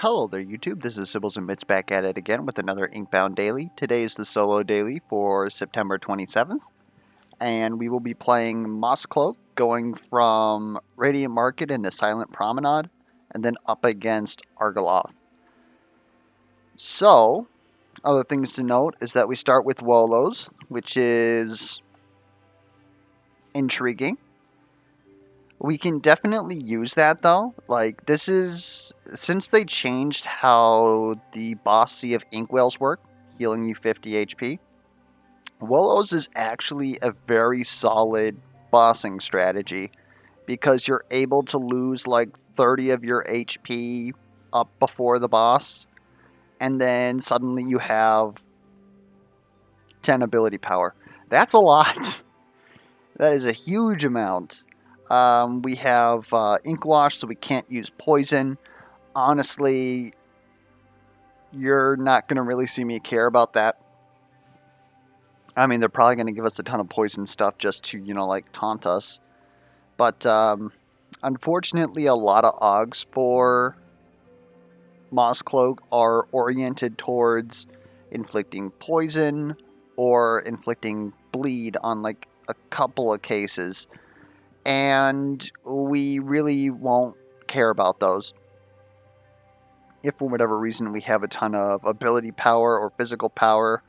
Hello there YouTube, this is Sibbles and Bits back at it again with another Inkbound daily. Today is the solo daily for September 27th, and we will be playing Mosscloak, going from Radiant Market into Silent Promenade, and then up against Argoloth. So, other things to note is that we start with Wolos, which is intriguing. We can definitely use that though. Like, this is, since they changed how the boss Sea of Inkwhales work, healing you 50 HP, Wolos is actually a very solid bossing strategy because you're able to lose like 30 of your HP up before the boss, and then suddenly you have 10 ability power. That's a lot. That is a huge amount. We have Ink Wash, so we can't use poison. Honestly, you're not going to really see me care about that. I mean, they're probably going to give us a ton of poison stuff just to, like, taunt us. But, unfortunately, a lot of Augs for Mosscloak are oriented towards inflicting poison or inflicting bleed on, like, a couple of cases. And we really won't care about those. If for whatever reason we have a ton of ability power or physical power,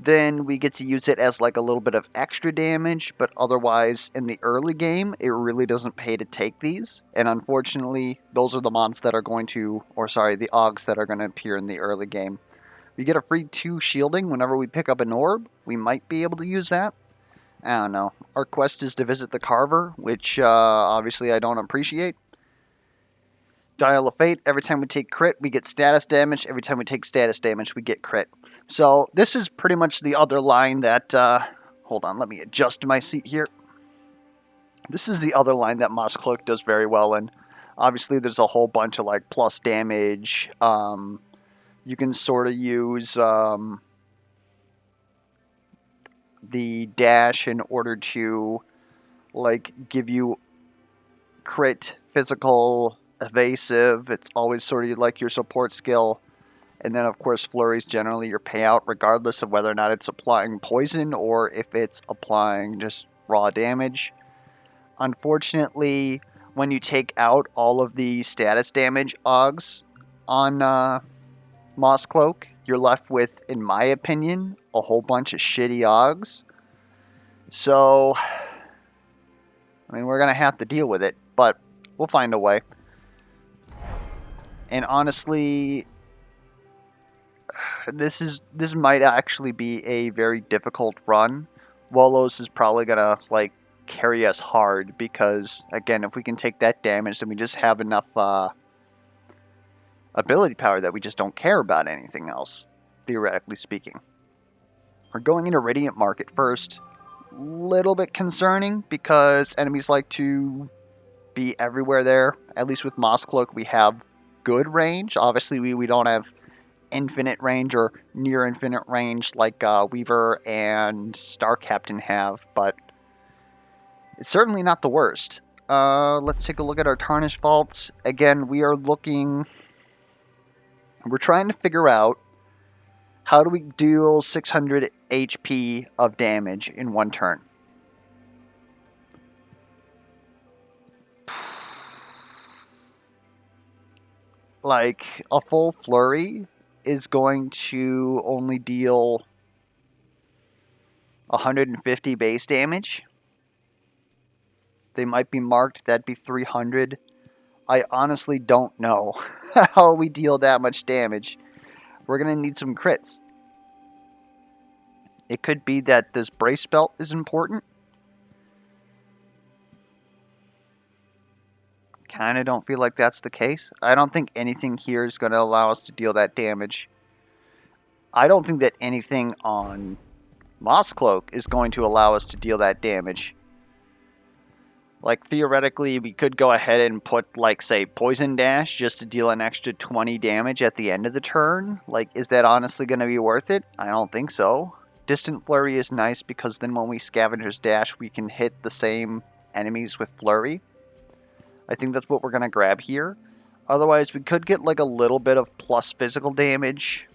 then we get to use it as like a little bit of extra damage, but otherwise in the early game, it really doesn't pay to take these. And unfortunately, those are the mons that are going to, or sorry, the Augs that are going to appear in the early game. We get a free 2 shielding whenever we pick up an orb. We might be able to use that. I don't know. Our quest is to visit the Carver, which obviously I don't appreciate. Dial of Fate, every time we take crit, we get status damage. Every time we take status damage, we get crit. So this is pretty much the other line that... hold on, let me adjust my seat here. This is the other line that Mosscloak does very well in. Obviously, there's a whole bunch of like plus damage. You can sort of use... the dash in order to like give you crit, physical, evasive. It's always sort of like your support skill. And then of course flurry's generally your payout regardless of whether or not it's applying poison or if it's applying just raw damage. Unfortunately, when you take out all of the status damage Augs on Mosscloak, you're left with, in my opinion, a whole bunch of shitty Augs. So, I mean, we're going to have to deal with it, but we'll find a way. And honestly, this might actually be a very difficult run. Wolos is probably going to, like, carry us hard because, again, if we can take that damage, then we just have enough ability power that we just don't care about anything else, theoretically speaking. We're going into Radiant Market first. Little bit concerning because enemies like to be everywhere there. At least with Mosscloak, we have good range. Obviously, we don't have infinite range or near infinite range like Weaver and Star Captain have, but it's certainly not the worst. Let's take a look at our Tarnished Vaults. Again, we're trying to figure out how do we deal 600 HP of damage in one turn. Like, a full flurry is going to only deal 150 base damage. They might be marked, that'd be 300. I honestly don't know how we deal that much damage. We're going to need some crits. It could be that this brace belt is important. Kind of don't feel like that's the case. I don't think anything here is going to allow us to deal that damage. I don't think that anything on Mosscloak is going to allow us to deal that damage. Like, theoretically, we could go ahead and put, like, say, Poison Dash just to deal an extra 20 damage at the end of the turn. Like, is that honestly going to be worth it? I don't think so. Distant Flurry is nice because then when we Scavenger's Dash, we can hit the same enemies with Flurry. I think that's what we're going to grab here. Otherwise, we could get like a little bit of plus physical damage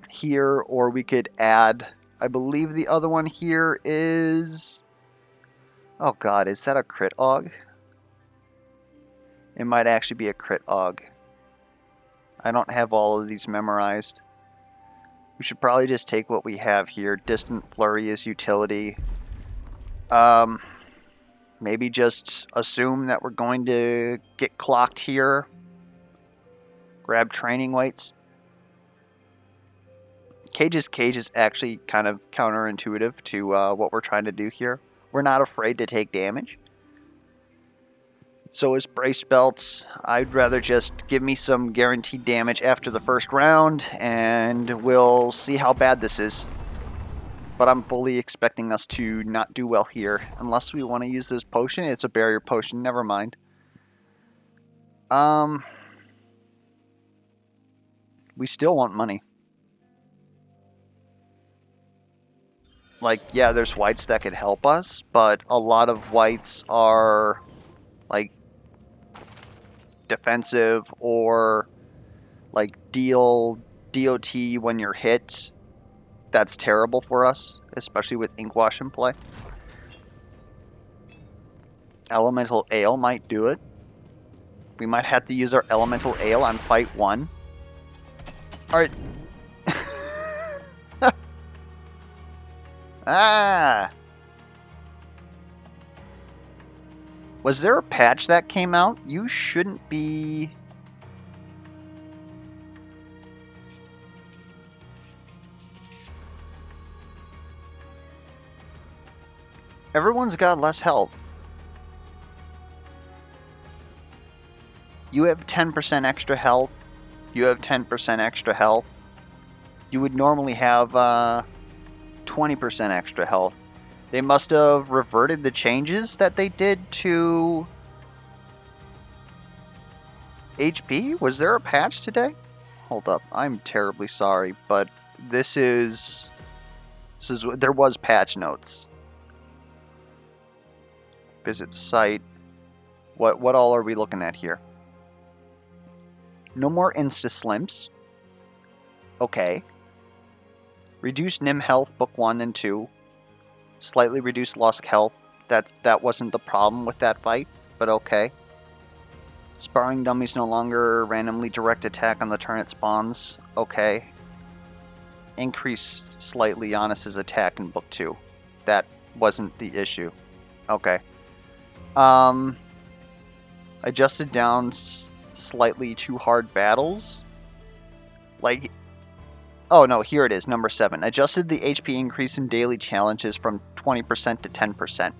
here, or we could add, I believe the other one here is, oh god, is that a crit aug? It might actually be a crit aug. I don't have all of these memorized. We should probably just take what we have here. Distant Flurry is utility. Maybe just assume that we're going to get clocked here. Grab training weights. Cage's Cage is actually kind of counterintuitive to what we're trying to do here. We're not afraid to take damage. So is Brace Belts. I'd rather just give me some guaranteed damage after the first round, and we'll see how bad this is. But I'm fully expecting us to not do well here. Unless we want to use this potion. It's a barrier potion, never mind. We still want money. Like, yeah, there's whites that could help us, but a lot of whites are, like, defensive or, like, deal DOT when you're hit. That's terrible for us, especially with Inkwash in play. Elemental Ale might do it. We might have to use our Elemental Ale on fight 1. Alright. Ah! Was there a patch that came out? You shouldn't be... Everyone's got less health. You have 10% extra health. You have 10% extra health. You would normally have 20% extra health. They must have reverted the changes that they did to HP? Was there a patch today? Hold up. I'm terribly sorry, but this is there was patch notes. Visit site. What all are we looking at here? No more insta-slimps. Okay. Reduced Nim health, book 1 and 2. Slightly reduced Lusk health. That wasn't the problem with that fight, but okay. Sparring dummies no longer randomly direct attack on the turn it spawns. Okay. Increase slightly Giannis's attack in book 2. That wasn't the issue. Okay. Adjusted down slightly too hard battles. Like, oh no, here it is, number 7. Adjusted the HP increase in daily challenges from 20% to 10%.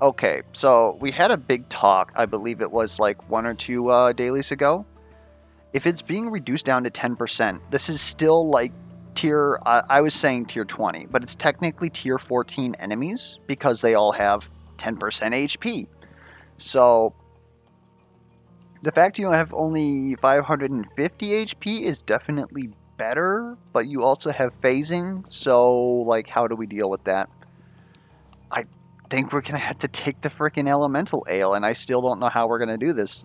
Okay, so we had a big talk, I believe it was like 1 or 2 dailies ago. If it's being reduced down to 10%, this is still like tier, I was saying tier 20, but it's technically tier 14 enemies because they all have 10% HP. So the fact you have only 550 HP is definitely better, but you also have phasing, so like how do we deal with that? I think we're gonna have to take the frickin' Elemental Ale, and I still don't know how we're gonna do this.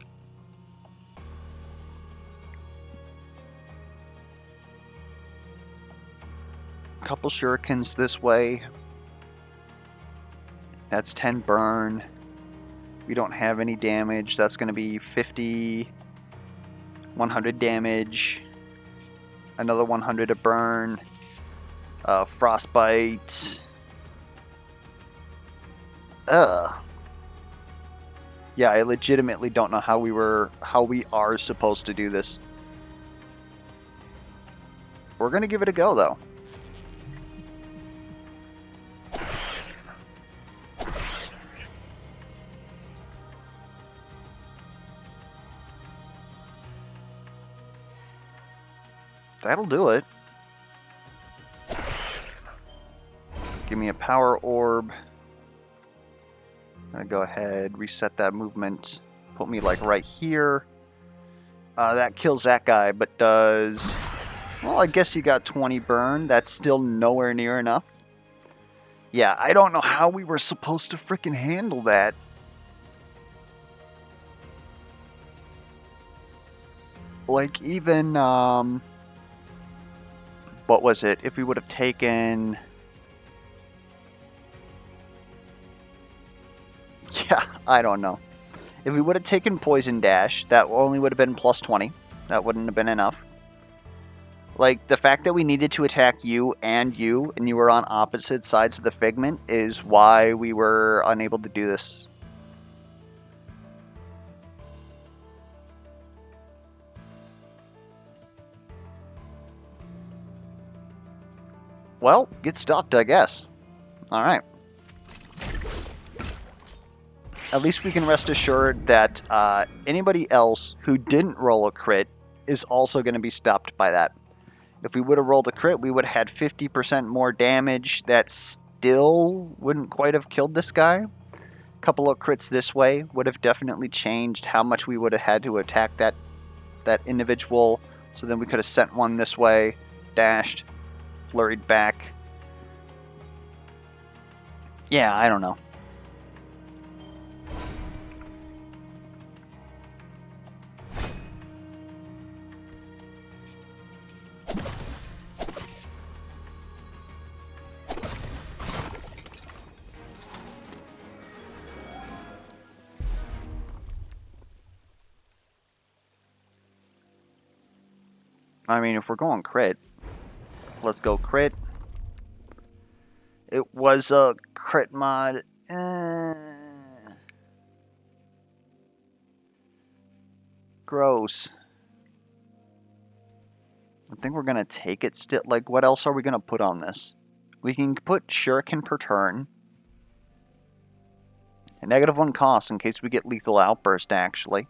Couple shurikens this way. That's 10 burn. We don't have any damage. That's going to be 50, 100 damage. Another 100 to burn. Frostbite. Ugh. Yeah, I legitimately don't know how we are supposed to do this. We're going to give it a go, though. That'll do it. Give me a power orb. I'm gonna go ahead, reset that movement. Put me like right here. That kills that guy, but does... Well, I guess you got 20 burn. That's still nowhere near enough. Yeah, I don't know how we were supposed to frickin' handle that. Like, even, what was it? If we would have taken... Yeah, I don't know. If we would have taken Poison Dash, that only would have been plus 20. That wouldn't have been enough. Like, the fact that we needed to attack you, and you were on opposite sides of the Figment, is why we were unable to do this. Well, get stuffed, I guess. Alright. At least we can rest assured that anybody else who didn't roll a crit is also going to be stopped by that. If we would have rolled a crit, we would have had 50% more damage. That still wouldn't quite have killed this guy. A couple of crits this way would have definitely changed how much we would have had to attack that individual. So then we could have sent one this way, dashed, flurried back. Yeah, I don't know. I mean, if we're going crit, let's go crit. It was a crit mod. Gross. I think we're going to take it still. Like, what else are we going to put on this? We can put Shuriken per turn. A -1 cost in case we get Lethal Outburst, actually.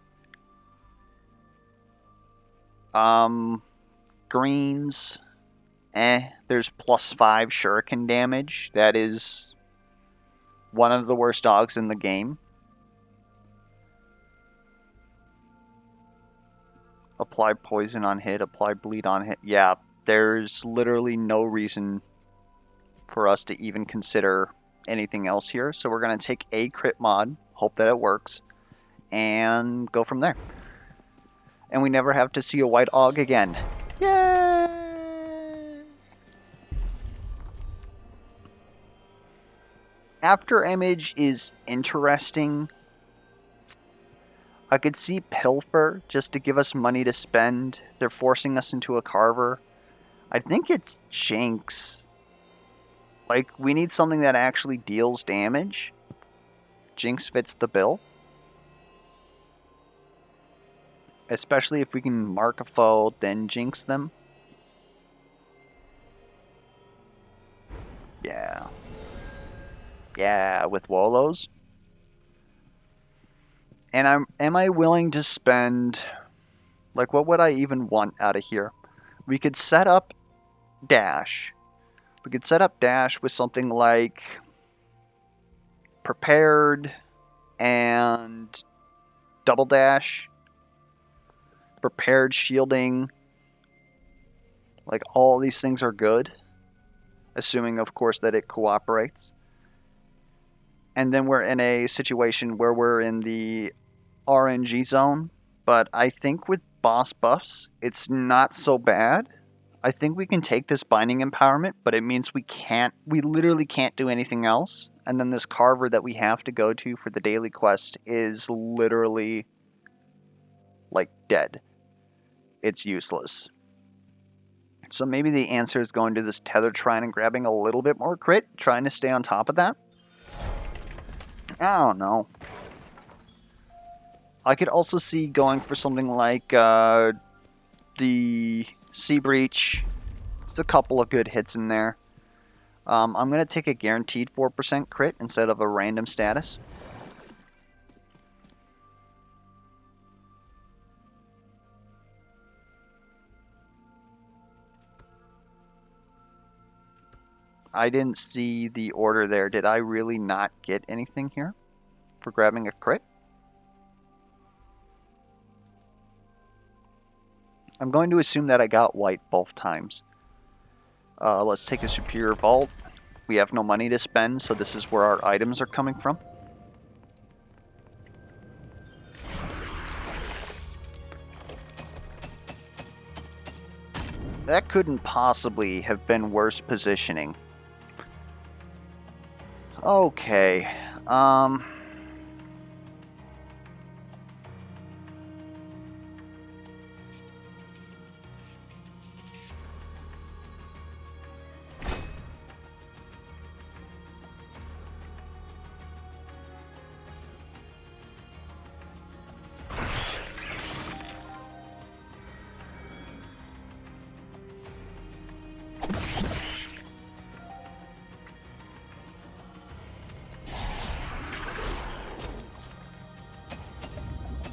Greens. There's +5 Shuriken damage. That is one of the worst dogs in the game. Apply poison on hit, apply bleed on hit. Yeah, there's literally no reason for us to even consider anything else here. So we're going to take a crit mod, hope that it works, and go from there. And we never have to see a white Aug again. Yay! After Image is interesting. I could see Pilfer just to give us money to spend. They're forcing us into a Carver. I think it's Jinx. Like, we need something that actually deals damage. Jinx fits the bill. Especially if we can mark a foe, then Jinx them. Yeah. Yeah, with Wolos. And am I willing to spend... Like, what would I even want out of here? We could set up Dash. We could set up Dash with something like... Prepared and Double Dash. Prepared shielding. Like, all these things are good. Assuming, of course, that it cooperates. And then we're in a situation where we're in the RNG zone. But I think with boss buffs, it's not so bad. I think we can take this binding empowerment, but it means we literally can't do anything else. And then this Carver that we have to go to for the daily quest is literally, like, dead. It's useless. So maybe the answer is going to this Tether Shrine and grabbing a little bit more crit, trying to stay on top of that. I don't know. I could also see going for something like the Sea Breach. There's a couple of good hits in there. I'm going to take a guaranteed 4% crit instead of a random status. I didn't see the order there. Did I really not get anything here for grabbing a crit? I'm going to assume that I got white both times. Let's take a Superior Vault. We have no money to spend, so this is where our items are coming from. That couldn't possibly have been worse positioning. Okay.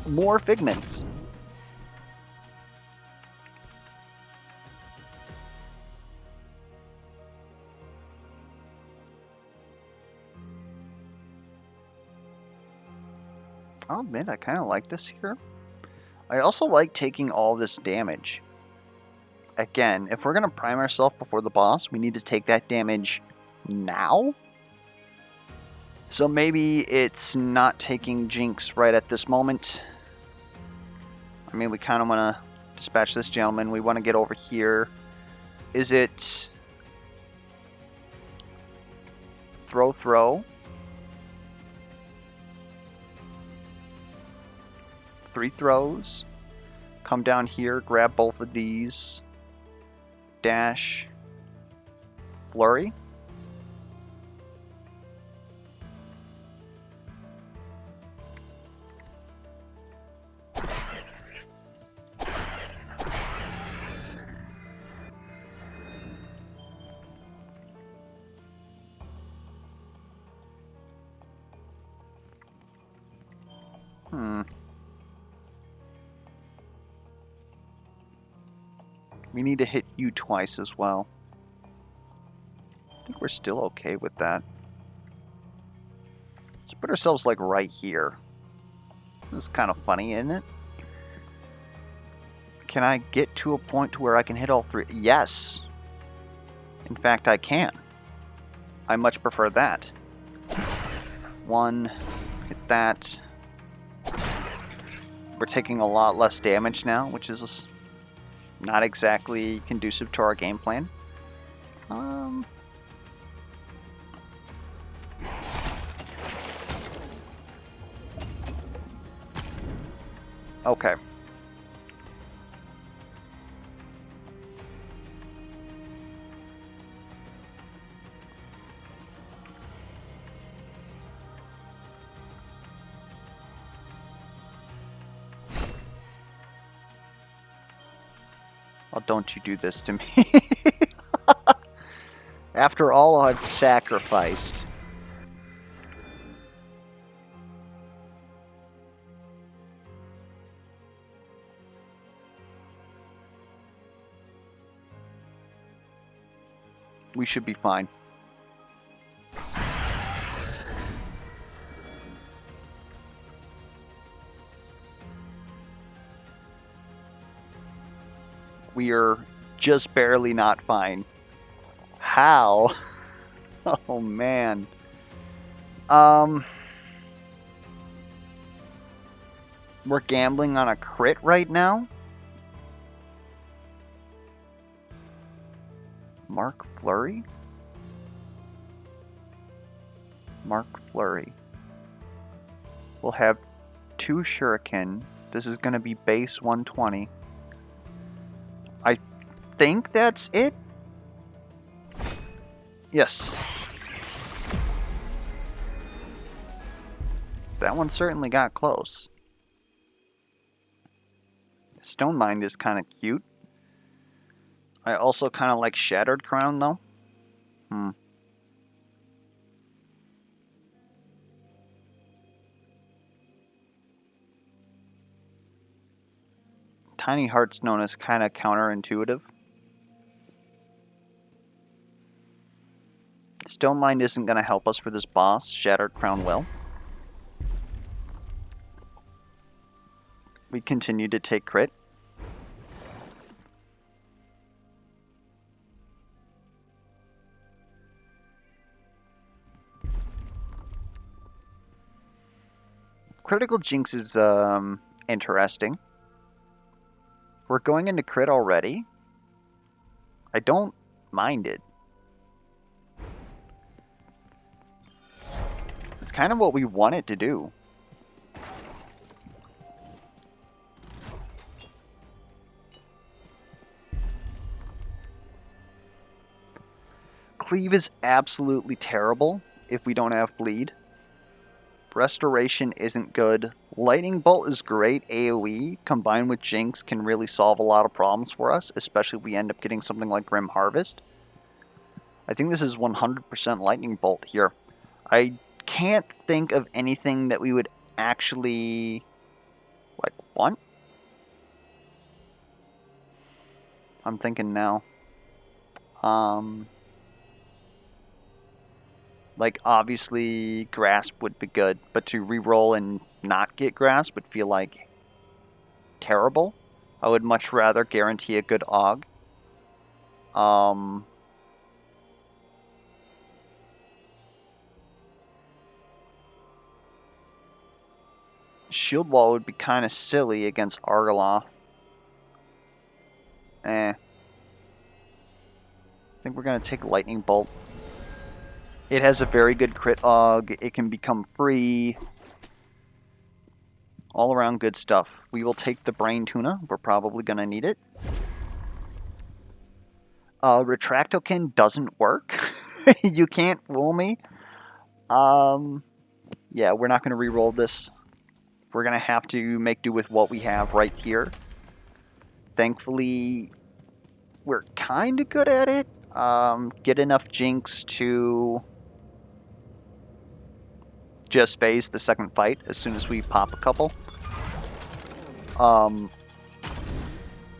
More figments. I'll admit, I kind of like this here. I also like taking all this damage. Again, if we're going to prime ourselves before the boss, we need to take that damage now. So maybe it's not taking Jinx right at this moment. I mean, we kind of want to dispatch this gentleman. We want to get over here. Is it throw? 3 throws. Come down here, grab both of these. Dash. Flurry. We need to hit you twice as well. I think we're still okay with that. Let's put ourselves like right here. This is kind of funny, isn't it? Can I get to a point to where I can hit all 3? Yes. In fact, I can. I much prefer that. 1, hit that. We're taking a lot less damage now, which is not exactly conducive to our game plan. Okay. Oh, don't you do this to me. After all I've sacrificed. We should be fine. We are just barely not fine. How? Oh, man. We're gambling on a crit right now? Mark Flurry? Mark Flurry. We'll have 2 Shuriken. This is going to be base 120. I think that's it? Yes. That one certainly got close. Stone Mind is kind of cute. I also kind of like Shattered Crown, though. Tiny Heart's known as kind of counterintuitive. Stone Mind isn't going to help us for this boss. Shattered Crown will. We continue to take crit. Critical Jinx is interesting. We're going into crit already. I don't mind it. It's kind of what we want it to do. Cleave is absolutely terrible if we don't have bleed. Restoration isn't good. Lightning Bolt is great. AoE combined with Jinx can really solve a lot of problems for us, especially if we end up getting something like Grim Harvest. I think this is 100% Lightning Bolt here. I can't think of anything that we would actually want. I'm thinking now. Like, obviously, Grasp would be good, but to reroll and not get Grasp would feel like terrible. I would much rather guarantee a good AUG. Shield Wall would be kind of silly against Argaloth. I think we're going to take Lightning Bolt. It has a very good crit AUG. It can become free. All around good stuff. We will take the Brain Tuna. We're probably going to need it. Retractokin doesn't work. You can't fool me. Yeah, we're not going to re-roll this. We're going to have to make do with what we have right here. Thankfully, we're kind of good at it. Get enough Jinx to just phase the second fight as soon as we pop a couple.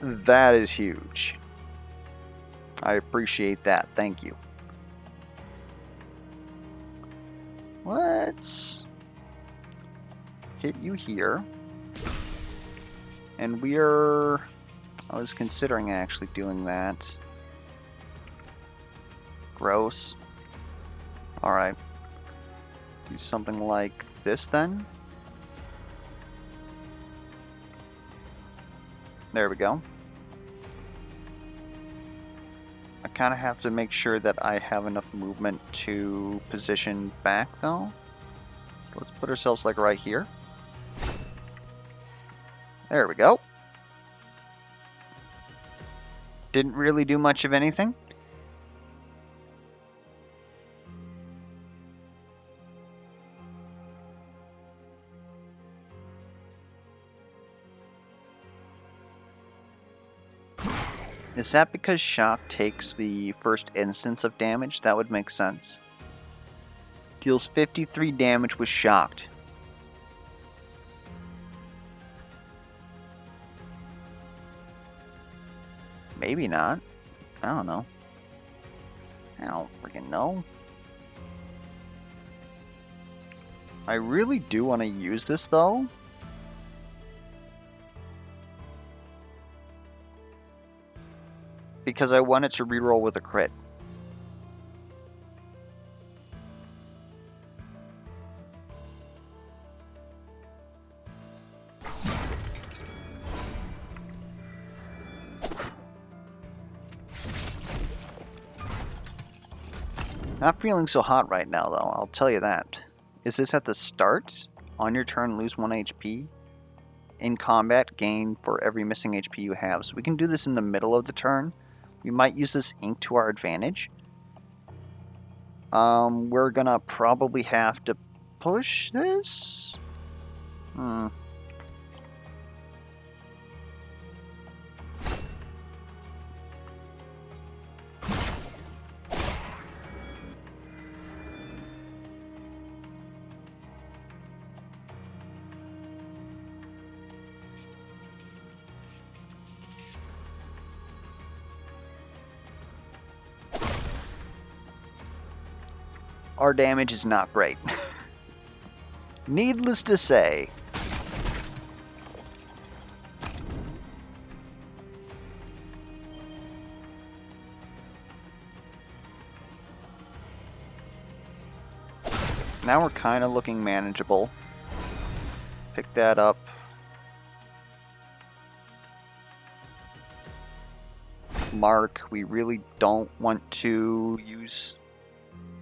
That is huge. I appreciate that. Thank you. Let's hit you here. And we're... I was considering actually doing that. Gross. Alright. Do something like this then. There we go. I kind of have to make sure that I have enough movement to position back though. So let's put ourselves like right here. There we go. Didn't really do much of anything. Is that because Shock takes the first instance of damage? That would make sense. Deals 53 damage with Shocked. Maybe not. I don't know. I don't freaking know. I really do want to use this though. Because I want it to reroll with a crit. Not feeling so hot right now though, I'll tell you that. Is this at the start? On your turn, lose 1 HP. In combat, gain for every missing HP you have. So we can do this in the middle of the turn. We might use this ink to our advantage. We're gonna probably have to push this? Our damage is not great. Needless to say. Now we're kind of looking manageable. Pick that up. Mark. We really don't want to use...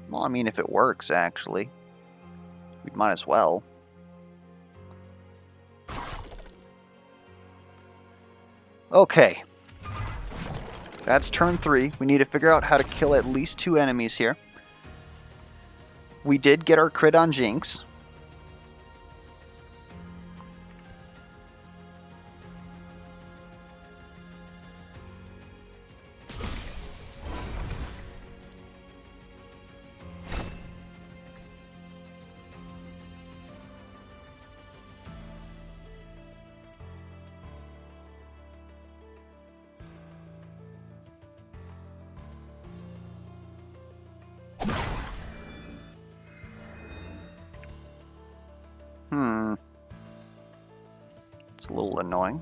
Well, I mean, if it works, actually. We might as well. Okay. That's turn 3. We need to figure out how to kill at least 2 enemies here. We did get our crit on Jinx. It's a little annoying.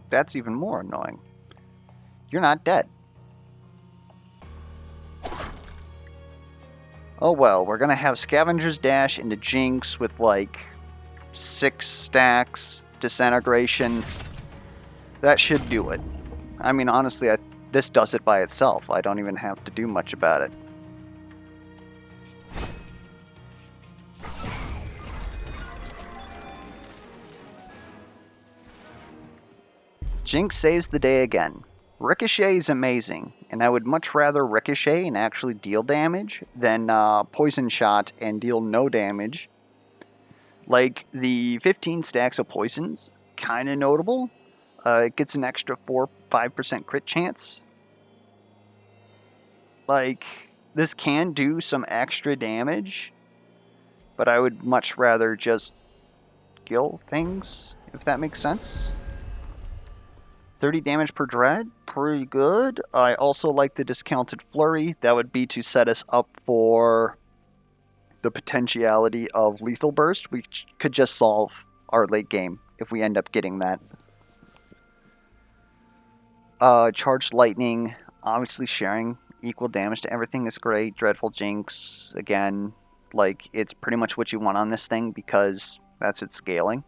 That's even more annoying. You're not dead. Oh well, we're gonna have Scavenger's Dash into Jinx with like 6 stacks, Disintegration. That should do it. I mean, honestly, this does it by itself. I don't even have to do much about it. Jinx saves the day again. Ricochet is amazing, and I would much rather Ricochet and actually deal damage than Poison Shot and deal no damage. Like, the 15 stacks of poisons, kind of notable. It gets an extra 4-5% crit chance. Like, this can do some extra damage, but I would much rather just kill things, if that makes sense. 30 damage per dread, pretty good. I also like the discounted flurry. That would be to set us up for the potentiality of lethal burst. We could just solve our late game if we end up getting that. Charged lightning, obviously sharing equal damage to everything is great. Dreadful Jinx, again, like it's pretty much what you want on this thing because that's its scaling.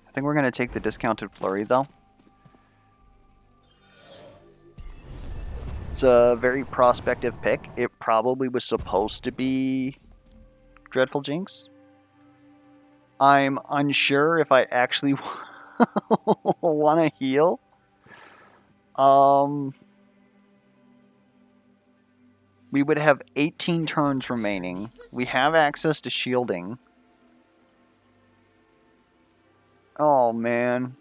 I think we're going to take the discounted flurry, though. It's a very prospective pick. It probably was supposed to be Dreadful Jinx. I'm unsure if I actually want to heal. We would have 18 turns remaining. We have access to shielding. Oh, man.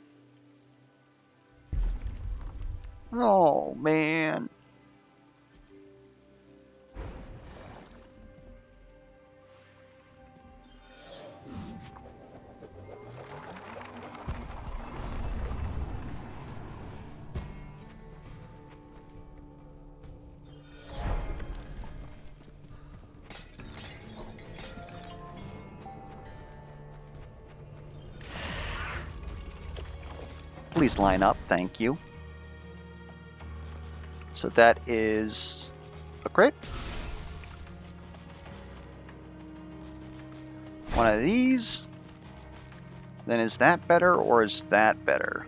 Oh, man. Please line up, thank you. So that is a crit. One of these. Then is that better or is that better?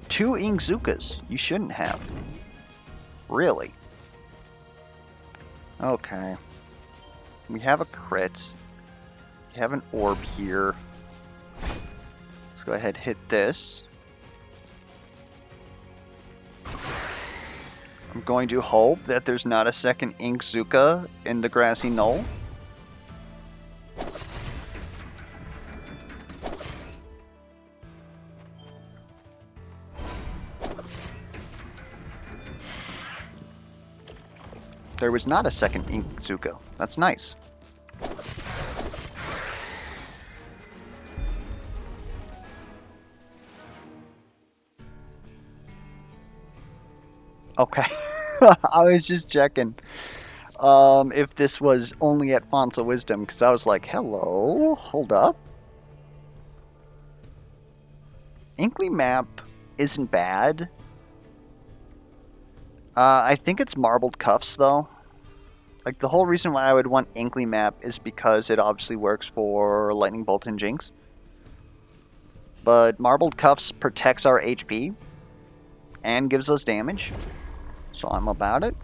Two Inkzukas. You shouldn't have. Really. Okay. We have a crit. We have an orb here. Let's go ahead and hit this. I'm going to hope that there's not a second Inkzuka in the grassy knoll. There was not a second Inkzuka. That's nice. Okay. I was just checking if this was only at Fonts of Wisdom, because I was like, hello, hold up. Inkly map isn't bad. I think it's Marbled Cuffs, though. Like, the whole reason why I would want Inkly map is because it obviously works for Lightning Bolt and Jinx. But Marbled Cuffs protects our HP and gives us damage. So I'm about it.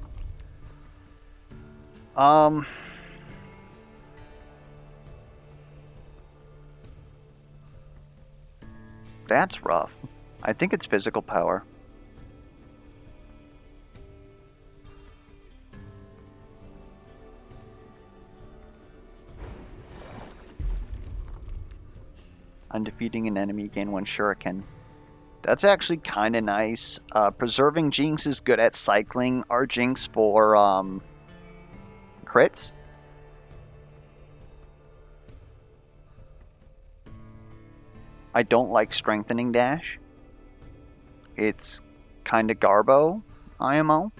That's rough. I think it's physical power. On defeating an enemy, gain 1 shuriken. That's actually kind of nice. Preserving Jinx is good at cycling our Jinx for crits. I don't like Strengthening Dash. It's kind of Garbo IMO.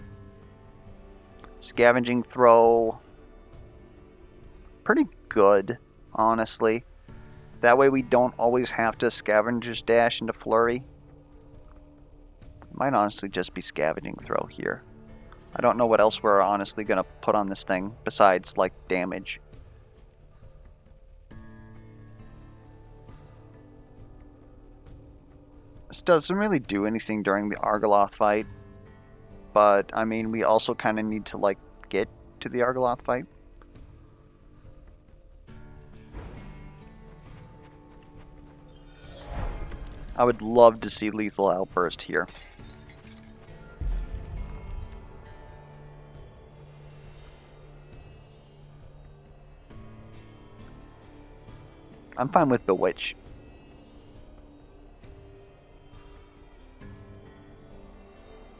Scavenging Throw. Pretty good, honestly. That way we don't always have to Scavenger's Dash into Flurry. Might honestly just be Scavenging Throw here. I don't know what else we're honestly going to put on this thing besides, like, damage. This doesn't really do anything during the Argoloth fight. But, I mean, we also kind of need to, like, get to the Argoloth fight. I would love to see Lethal Outburst here. I'm fine with Bewitch.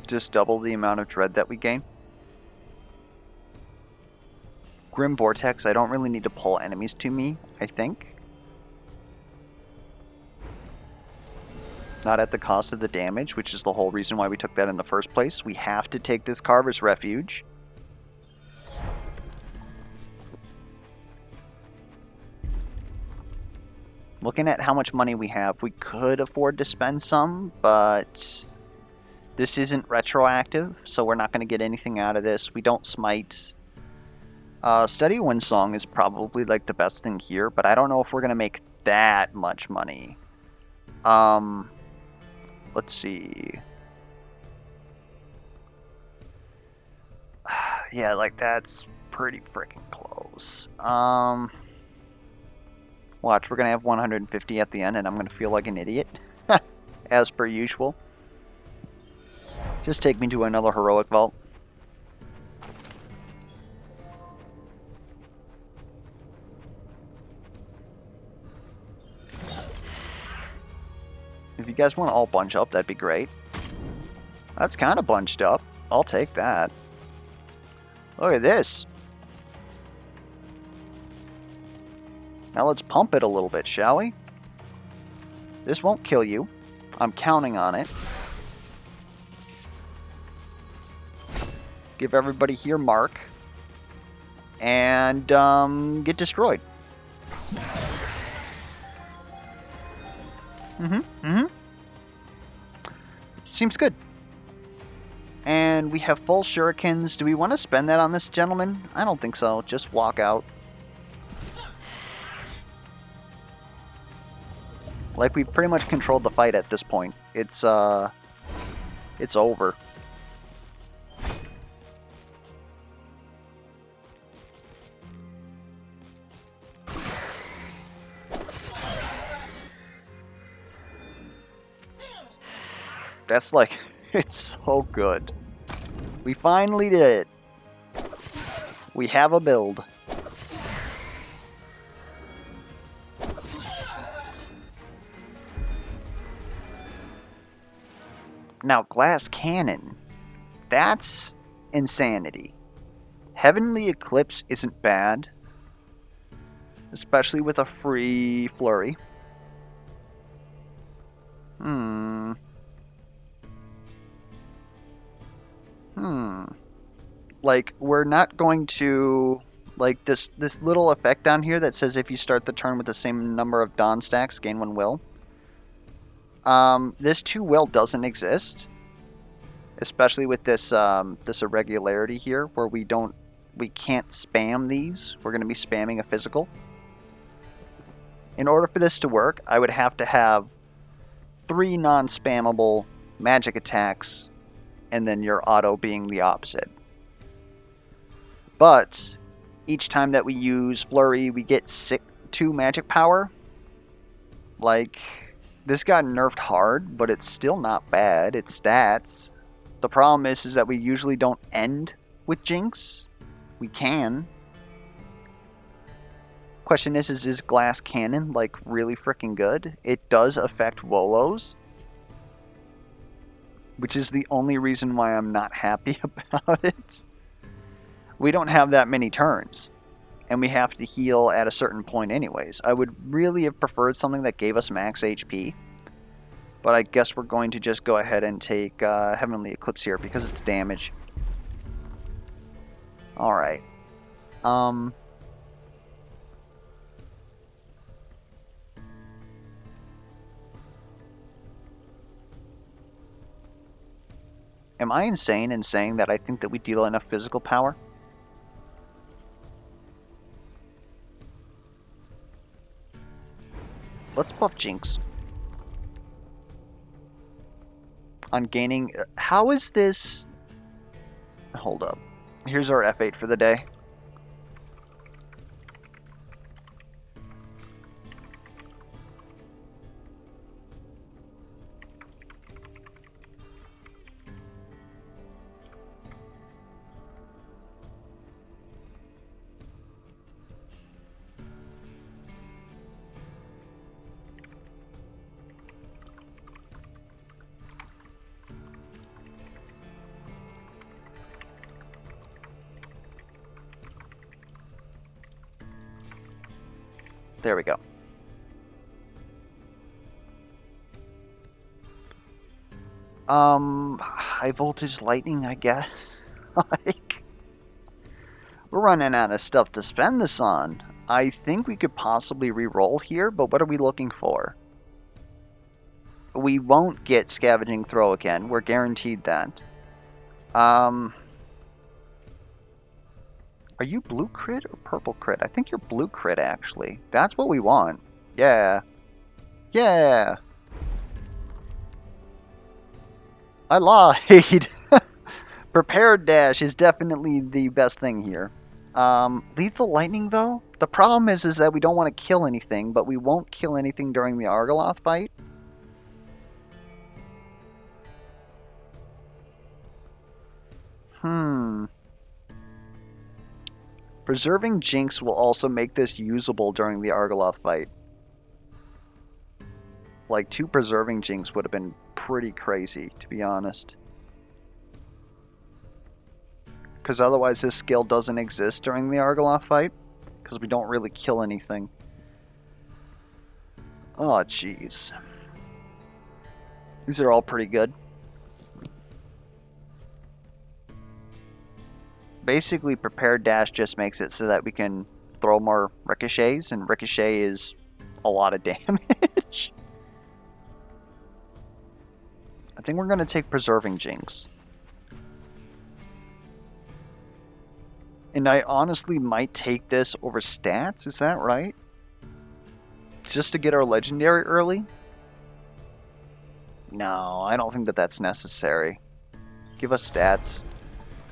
Just double the amount of dread that we gain. Grim Vortex, I don't really need to pull enemies to me, I think. Not at the cost of the damage, which is the whole reason why we took that in the first place. We have to take this Carver's Refuge. Looking at how much money we have, we could afford to spend some, but this isn't retroactive, so we're not going to get anything out of this. We don't smite. Steady Windsong is probably like the best thing here, but I don't know if we're going to make that much money. Let's see. Yeah, like that's pretty freaking close. Watch, we're going to have 150 at the end, and I'm going to feel like an idiot. As per usual. Just take me to another Heroic Vault. If you guys want to all bunch up, that'd be great. That's kind of bunched up. I'll take that. Look at this. Now let's pump it a little bit, shall we? This won't kill you. I'm counting on it. Give everybody here mark. And get destroyed. Seems good. And we have full shurikens. Do we want to spend that on this gentleman? I don't think so. Just walk out. Like, we pretty much controlled the fight at this point. It's over. That's like, it's so good. We finally did it. We have a build. Now, Glass Cannon. That's insanity. Heavenly Eclipse isn't bad. Especially with a free flurry. Like, we're not going to... Like, this little effect down here that says if you start the turn with the same number of Dawn stacks, gain 1 will. This 2 will doesn't exist. Especially with this this irregularity here, where we can't spam these. We're going to be spamming a physical. In order for this to work, I would have to have 3 non-spammable magic attacks, and then your auto being the opposite. But each time that we use Flurry, we get 2 magic power. Like, this got nerfed hard, but it's still not bad. It's stats. The problem is that we usually don't end with Jinx. We can. Question is Glass Cannon, like, really freaking good? It does affect Wolos, which is the only reason why I'm not happy about it. We don't have that many turns, and we have to heal at a certain point anyways. I would really have preferred something that gave us max HP, but I guess we're going to just go ahead and take Heavenly Eclipse here because it's damage. Alright. Am I insane in saying that I think that we deal enough physical power? Let's buff Jinx. On gaining... How is this... Hold up. Here's our F8 for the day. There we go. High voltage lightning, I guess. Like, we're running out of stuff to spend this on. I think we could possibly re-roll here, but what are we looking for? We won't get Scavenging Throw again. We're guaranteed that. Are you blue crit or purple crit? I think you're blue crit, actually. That's what we want. Yeah. Yeah. I lied. Prepared dash is definitely the best thing here. Lethal lightning, though? The problem is that we don't want to kill anything, but we won't kill anything during the Argoloth fight. Preserving Jinx will also make this usable during the Argoloth fight. Like, 2 Preserving Jinx would have been pretty crazy, to be honest. Because otherwise this skill doesn't exist during the Argoloth fight. Because we don't really kill anything. Oh, jeez. These are all pretty good. Basically, Prepared Dash just makes it so that we can throw more ricochets, and ricochet is a lot of damage. I think we're going to take Preserving Jinx. And I honestly might take this over stats, is that right? Just to get our legendary early? No, I don't think that that's necessary. Give us stats.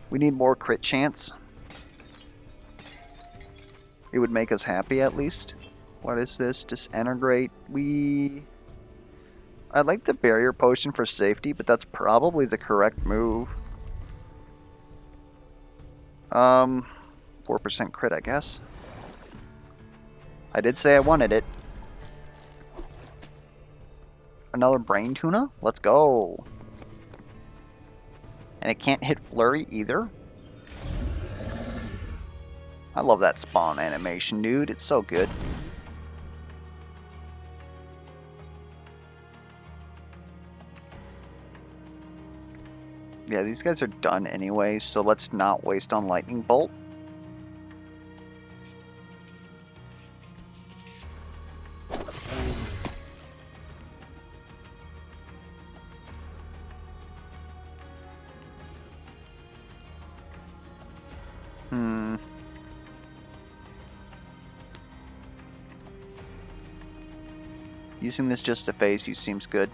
We need more crit chance. It would make us happy, at least. What is this? Disintegrate. I like the barrier potion for safety, but that's probably the correct move. 4% crit, I guess. I did say I wanted it. Another brain tuna? Let's go. And it can't hit flurry either. I love that spawn animation, dude. It's so good. Yeah, these guys are done anyway, so let's not waste on lightning bolt. Using this just to phase you seems good.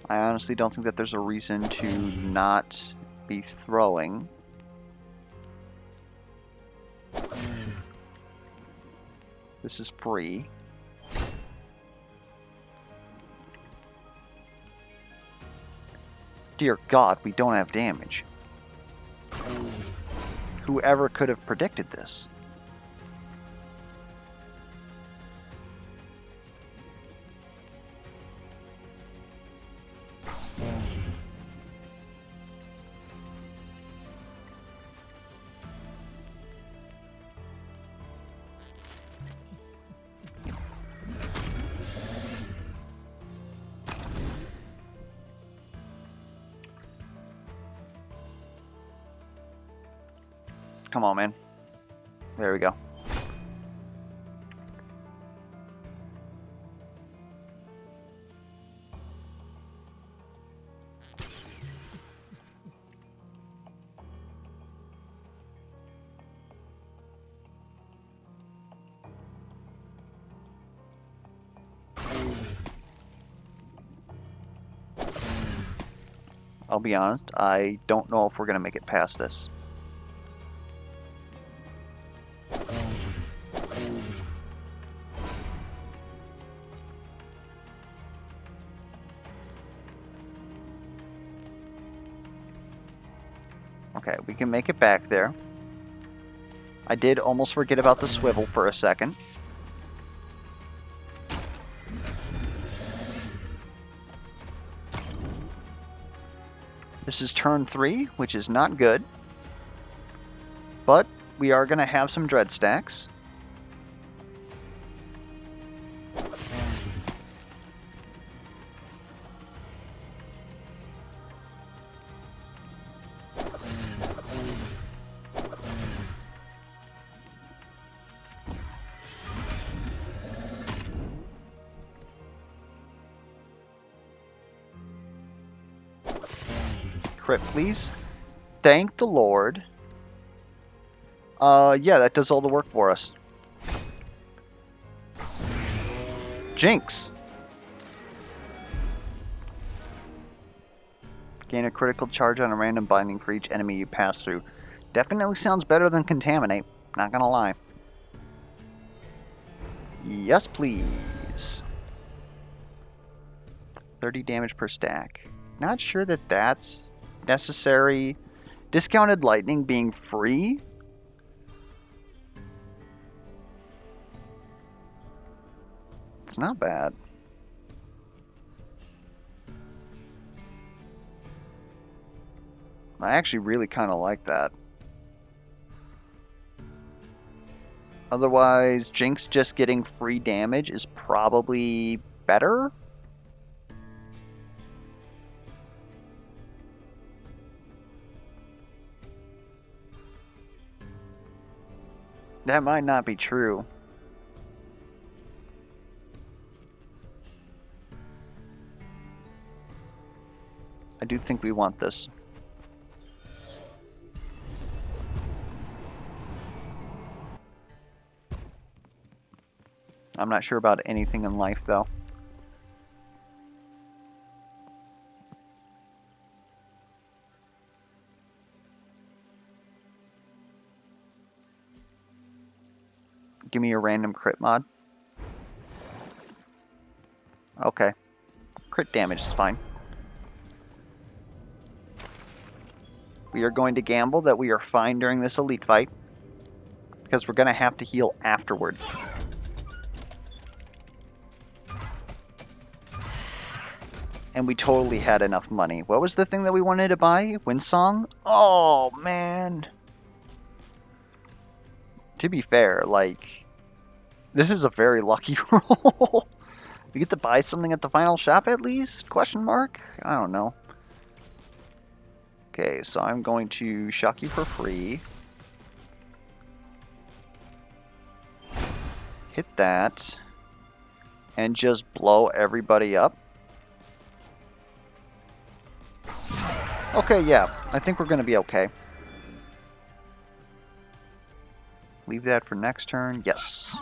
I honestly don't think that there's a reason to not be throwing. This is free. Dear God, we don't have damage. Whoever could have predicted this? Come on, man. There we go. I'll be honest, I don't know if we're going to make it past this. Okay, we can make it back there. I did almost forget about the swivel for a second. This is turn 3, which is not good. But we are going to have some dread stacks. Crit, please. Thank the Lord. Yeah, that does all the work for us. Jinx! Gain a critical charge on a random binding for each enemy you pass through. Definitely sounds better than Contaminate, not gonna lie. Yes, please. 30 damage per stack. Not sure that that's necessary. Discounted lightning being free? It's not bad. I actually really kind of like that. Otherwise, Jinx just getting free damage is probably better. That might not be true. I do think we want this. I'm not sure about anything in life, though. Give me a random crit mod. Okay. Crit damage is fine. We are going to gamble that we are fine during this elite fight, because we're going to have to heal afterward. And we totally had enough money. What was the thing that we wanted to buy? Windsong? Oh, man. To be fair, like, this is a very lucky roll. We get to buy something at the final shop at least? Question mark? I don't know. Okay, so I'm going to shock you for free. Hit that. And just blow everybody up. Okay, yeah. I think we're going to be okay. Leave that for next turn. Yes.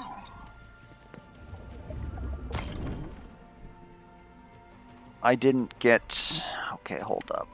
I didn't get... Okay, hold up.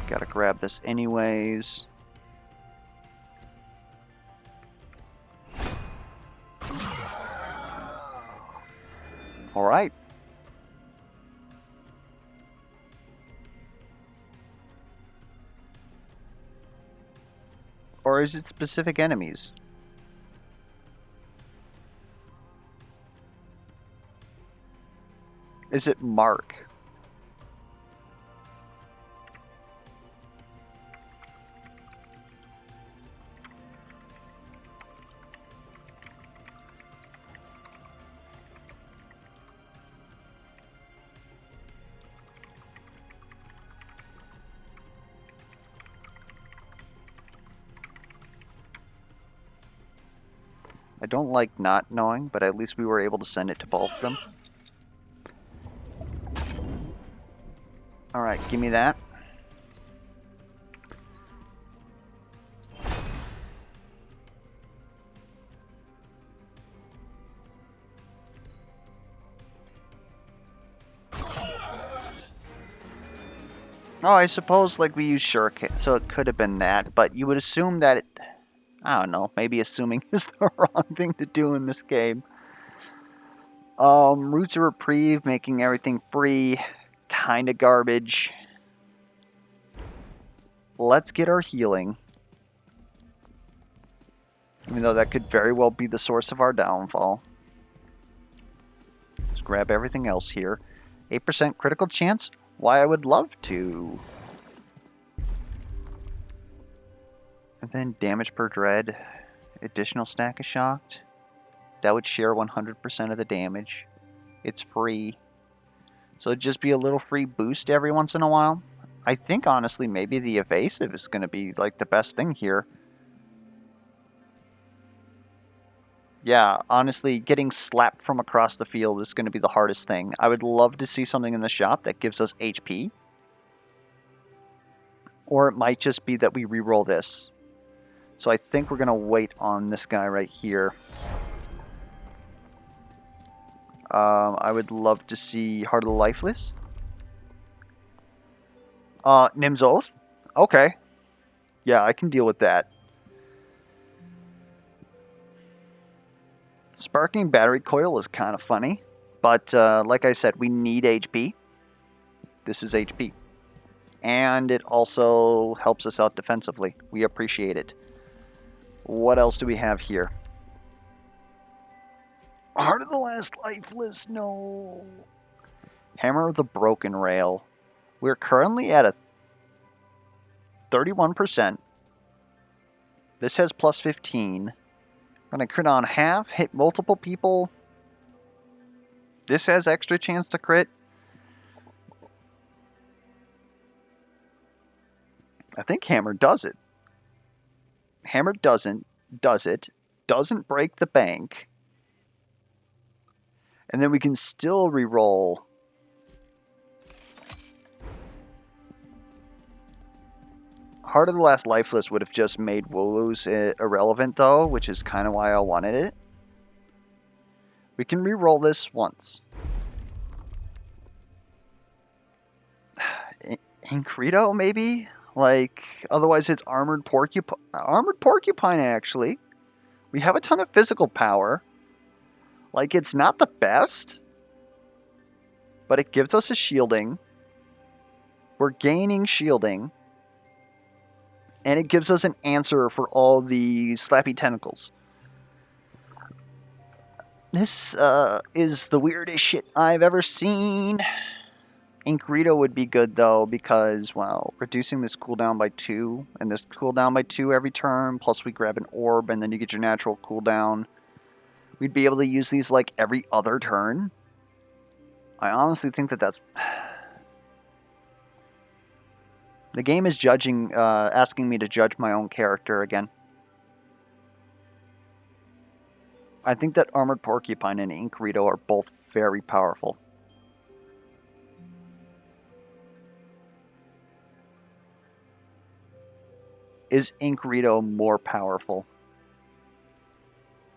Gotta grab this anyways. Alright. Or is it specific enemies? Is it Mark? I don't like not knowing, but at least we were able to send it to both of them. Alright, give me that. Oh, I suppose like we use shuriken, so it could have been that, but you would assume that it... I don't know, maybe assuming is the wrong thing to do in this game. Roots of Reprieve, making everything free, kinda garbage. Let's get our healing. Even though that could very well be the source of our downfall. Let's grab everything else here. 8% critical chance? Why, I would love to. And then damage per dread. Additional stack of shocked. That would share 100% of the damage. It's free. So it'd just be a little free boost every once in a while. I think, honestly, maybe the evasive is going to be, like, the best thing here. Yeah, honestly, getting slapped from across the field is going to be the hardest thing. I would love to see something in the shop that gives us HP. Or it might just be that we reroll this. So I think we're going to wait on this guy right here. I would love to see Heart of the Lifeless. Nim's Oath? Okay. Yeah, I can deal with that. Sparking Battery Coil is kind of funny. But, like I said, we need HP. This is HP. And it also helps us out defensively. We appreciate it. What else do we have here? Heart of the Last Lifeless, no. Hammer of the Broken Rail. We're currently at a 31%. This has plus 15. I'm going to crit on half, hit multiple people. This has extra chance to crit. I think Hammer does it. Hammer does it. Doesn't break the bank. And then we can still reroll. Heart of the Last Lifeless would have just made Wooloo's irrelevant, though, which is kind of why I wanted it. We can re-roll this once. Inkredo, maybe? Like, otherwise it's Armored Porcupine, actually. We have a ton of physical power. Like, it's not the best, but it gives us a shielding. We're gaining shielding. And it gives us an answer for all the slappy tentacles. This is the weirdest shit I've ever seen. Inkredo would be good, though, because, well, reducing this cooldown by 2, and this cooldown by 2 every turn, plus we grab an orb, and then you get your natural cooldown. We'd be able to use these, like, every other turn. I honestly think that that's... The game is asking me to judge my own character again. I think that Armored Porcupine and Inkredo are both very powerful. Is Inkredo more powerful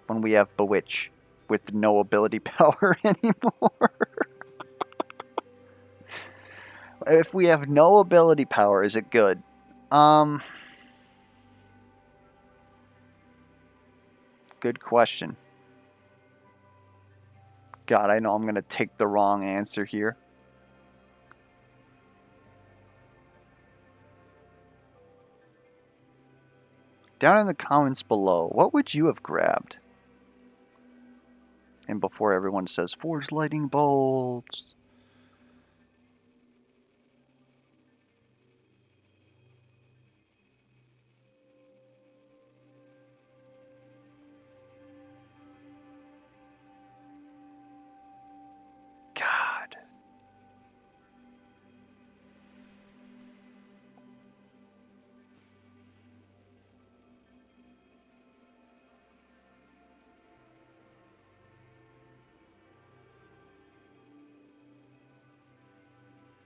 when we have Bewitch with no ability power anymore? If we have no ability power, is it good? Good question. God, I know I'm going to take the wrong answer here. Down in the comments below, what would you have grabbed? And before everyone says, Forge Lightning Bolts. God.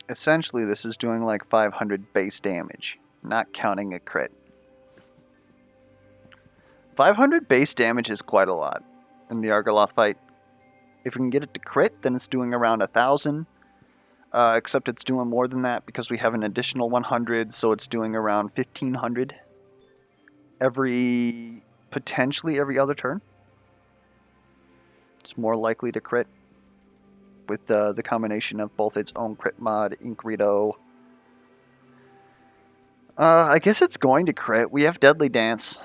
Essentially, this is doing like 500 base damage, not counting a crit. 500 base damage is quite a lot in the Argoloth fight. If we can get it to crit, then it's doing around 1,000. Except it's doing more than that because we have an additional 100, so it's doing around 1,500 potentially every other turn. It's more likely to crit with the combination of both its own crit mod, Inkredo. I guess it's going to crit. We have Deadly Dance.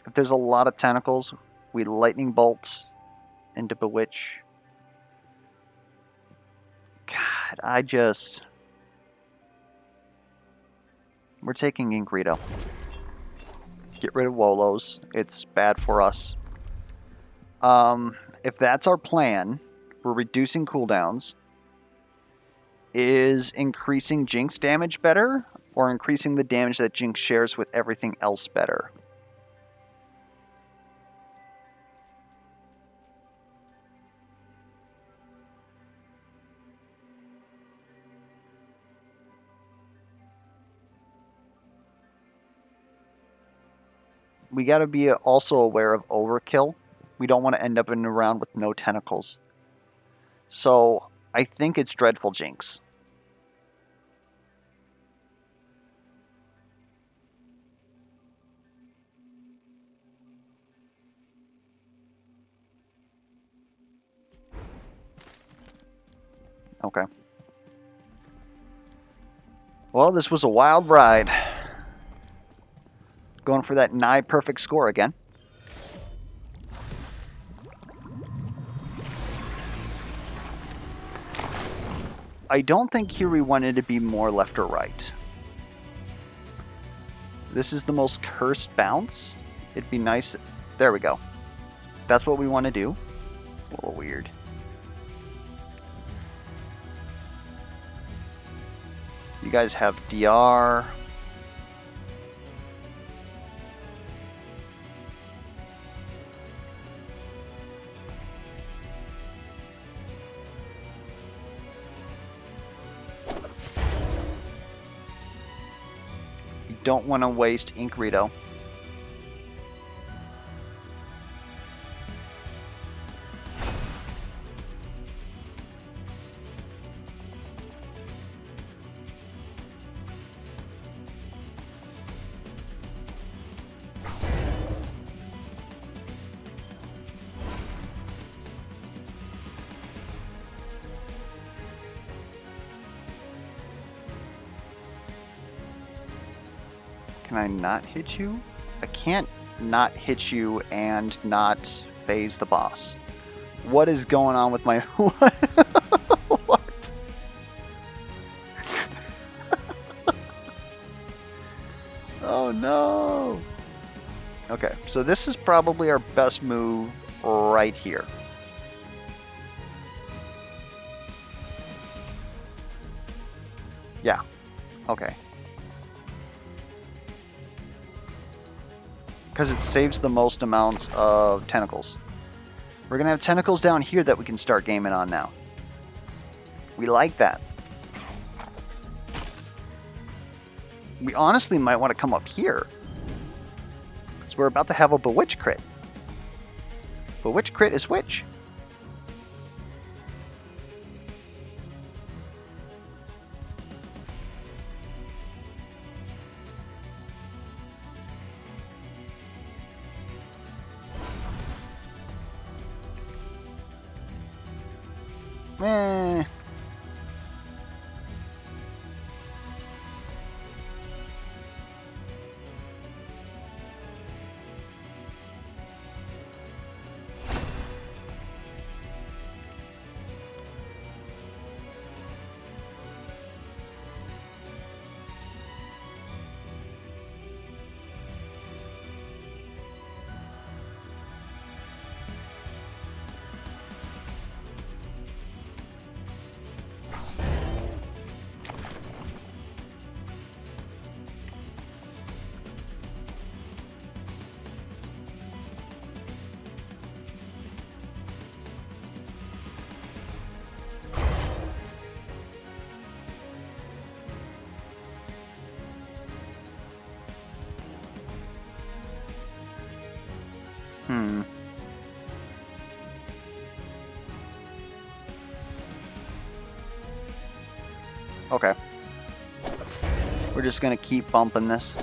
If there's a lot of tentacles, we Lightning Bolt into Bewitch. God, we're taking Inkredo. Get rid of Wolos. It's bad for us. If that's our plan, we're reducing cooldowns. Is increasing Jinx damage better, or increasing the damage that Jinx shares with everything else better? We gotta be also aware of overkill. We don't want to end up in a round with no tentacles. So, I think it's Dreadful Jinx. Okay. Well, this was a wild ride. Going for that nigh perfect score again. I don't think here we wanted to be more left or right. This is the most cursed bounce. It'd be nice. There we go. That's what we want to do. A little weird. You guys have DR. don't want to waste ink Rito. Can I not hit you? I can't not hit you and not phase the boss. What is going on with my... What? Oh no! Okay, so this is probably our best move right here. Yeah, okay. Because it saves the most amounts of tentacles. We're going to have tentacles down here that we can start gaming on now. We like that. We honestly might want to come up here. Because we're about to have a Bewitch crit. Bewitch crit is which? Eh. Okay. We're just gonna keep bumping this.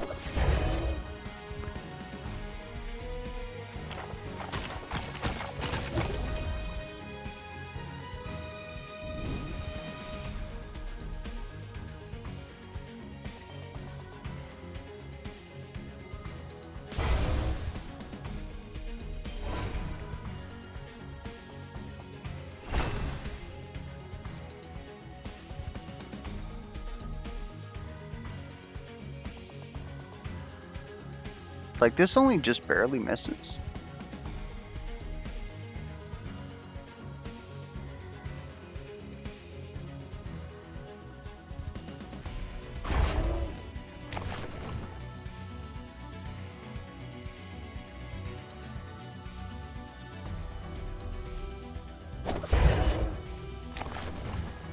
Like, this only just barely misses.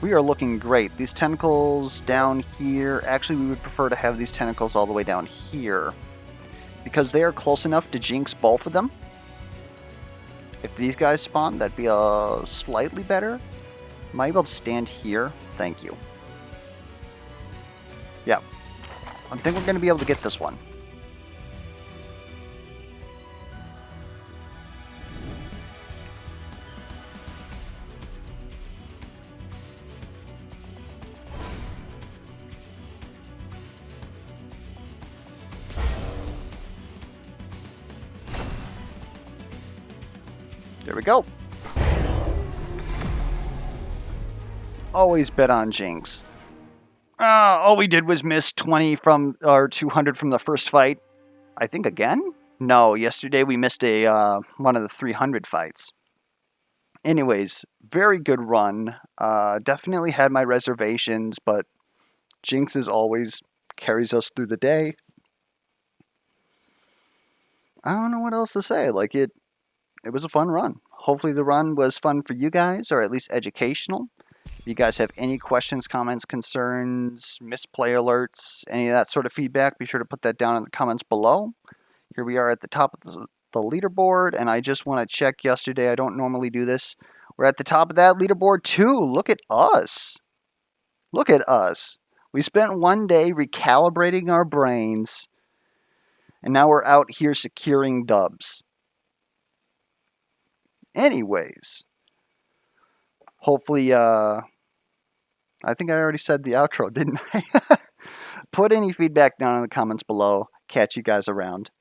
We are looking great. These tentacles down here, actually we would prefer to have these tentacles all the way down here, because they are close enough to jinx both of them. If these guys spawn, that'd be slightly better. Am I able to stand here? Thank you. Yeah. I think we're going to be able to get this one. There we go. Always bet on Jinx. All we did was miss 20 from, or 200 from the first fight. I think again? No, yesterday we missed a one of the 300 fights. Anyways, very good run. Definitely had my reservations, but Jinx as always carries us through the day. I don't know what else to say. Like, it was a fun run. Hopefully the run was fun for you guys, or at least educational. If you guys have any questions, comments, concerns, misplay alerts, any of that sort of feedback, be sure to put that down in the comments below. Here we are at the top of the leaderboard, and I just want to check yesterday. I don't normally do this. We're at the top of that leaderboard too. Look at us. Look at us. We spent one day recalibrating our brains, and now we're out here securing dubs. Anyways, hopefully, I think I already said the outro, didn't I? Put any feedback down in the comments below. Catch you guys around.